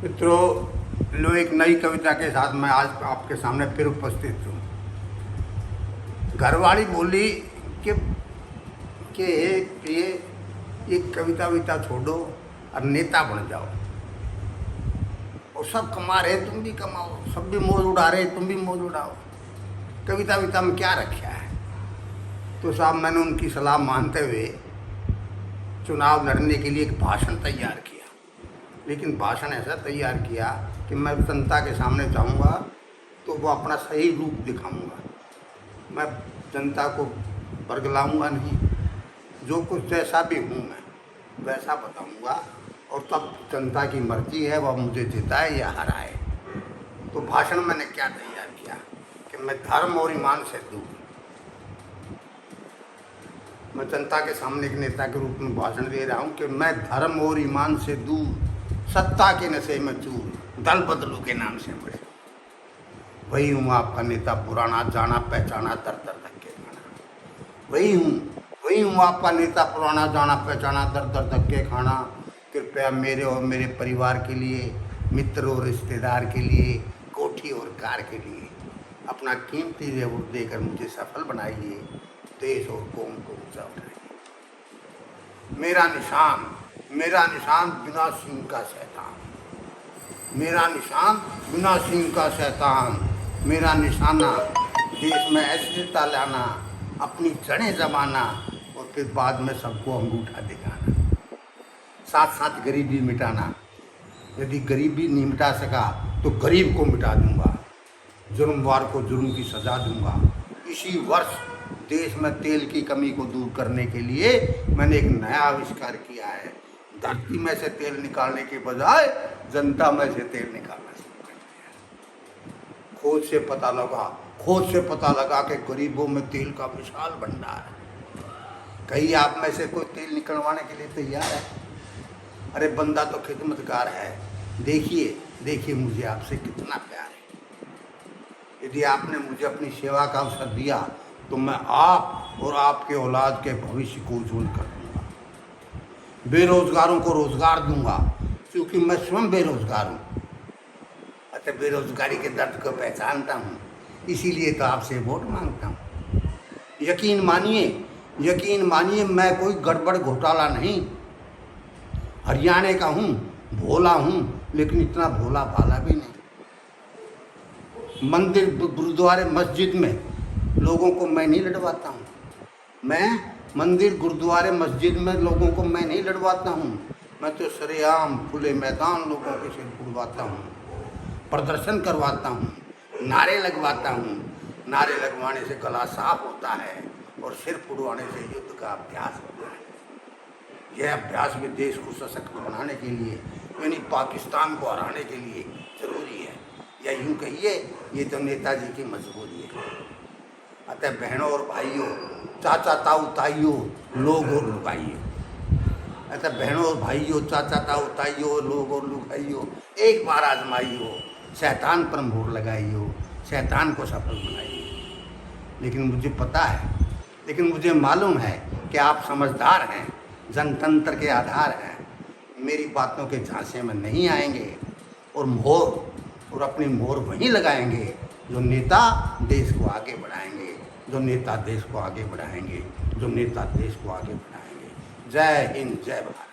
मित्रों, लो एक नई कविता के साथ मैं आज आपके सामने फिर उपस्थित हूँ। घरवाली बोली कि ये कविता विता छोड़ो और नेता बन जाओ। और सब कमा रहे तुम भी कमाओ, सब भी मौज उड़ा रहे तुम भी मौज उड़ाओ। कविता विता में क्या रखा है? तो साहब मैंने उनकी सलाह मानते हुए चुनाव लड़ने के लिए एक भाषण तैयार किया। लेकिन भाषण ऐसा तैयार किया कि मैं जनता के सामने जाऊंगा तो वो अपना सही रूप दिखाऊंगा। मैं जनता को बरगलाऊंगा नहीं, जो कुछ जैसा भी हूँ मैं वैसा बताऊंगा। और तब जनता की मर्जी है वह मुझे जिताए या हराए। तो भाषण मैंने क्या तैयार किया कि मैं धर्म और ईमान से दूर। मैं जनता के सामने एक नेता के रूप में भाषण दे रहा हूँ कि मैं धर्म और ईमान से दूर, सत्ता के नशे में चूर, दल बदलू के नाम से मशहूर। वही हूँ आपका नेता पुराना, जाना पहचाना, दर दर धक्के खाना। वही हूँ आपका नेता पुराना, जाना पहचाना, दर दर धक्के खाना। कृपया मेरे और मेरे परिवार के लिए, मित्र और रिश्तेदार के लिए, कोठी और कार के लिए अपना कीमती वोट देकर मुझे सफल बनाइए। देश और कौम को ऊंचा उठाइए। मेरा निशान बिना सींग का शैतान। मेरा निशान बिना सींग का शैतान। मेरा निशाना देश में अस्थिरता लाना, अपनी जड़ें जमाना और फिर बाद में सबको अंगूठा दिखाना। साथ साथ गरीबी मिटाना। यदि गरीबी नहीं मिटा सका तो गरीब को मिटा दूंगा। जुर्मवार को जुर्म की सजा दूंगा। इसी वर्ष देश में तेल की कमी को दूर करने के लिए मैंने एक नया आविष्कार किया है। धरती में से तेल निकालने के बजाय जनता में से तेल निकालना शुरू कर दिया। खोज से पता लगा कि गरीबों में तेल का विशाल भंडार है। कहीं आप में से कोई तेल निकलवाने के लिए तैयार है? अरे बंदा तो खिदमतगार है। देखिए मुझे आपसे कितना प्यार है। यदि आपने मुझे अपनी सेवा का अवसर दिया तो मैं आप और आपके औलाद के भविष्य को उज्जवल कर दूंगा। बेरोजगारों को रोजगार दूंगा, क्योंकि मैं स्वयं बेरोजगार हूँ। अतः बेरोजगारी के दर्द को पहचानता हूँ, इसीलिए तो आपसे वोट मांगता हूँ। यकीन मानिए मैं कोई गड़बड़ घोटाला नहीं। हरियाणा का हूँ, भोला हूँ, लेकिन इतना भोला भाला भी नहीं। मंदिर गुरुद्वारे मस्जिद में लोगों को मैं नहीं लड़वाता हूँ। मैं मंदिर गुरुद्वारे मस्जिद में लोगों को मैं नहीं लड़वाता हूँ। मैं तो सरेआम खुले मैदान लोगों के सिर उड़वाता हूँ, प्रदर्शन करवाता हूँ, नारे लगवाता हूँ। नारे लगवाने से गला साफ होता है और सिर उड़वाने से युद्ध का अभ्यास होता है। यह अभ्यास भी देश को सशक्त बनाने के लिए, यानी पाकिस्तान को हराने के लिए जरूरी है। या यूँ कहिए, ये तो नेताजी की मजबूरी है। अतः बहनों और भाइयों, चाचा ताऊ ताइयों, लोग और लुगाइयों, चाचा ताऊ ताइयों, लोग और लुगाइयों, एक बार आजमाइयो, शैतान पर मोहर लगाइयो, शैतान को सफल बनाइए। लेकिन मुझे मालूम है कि आप समझदार हैं, जनतंत्र के आधार हैं। मेरी बातों के झांसे में नहीं आएंगे और अपनी मोहर वहीं लगाएंगे जो नेता देश को आगे बढ़ाएंगे। जय हिंद, जय भारत।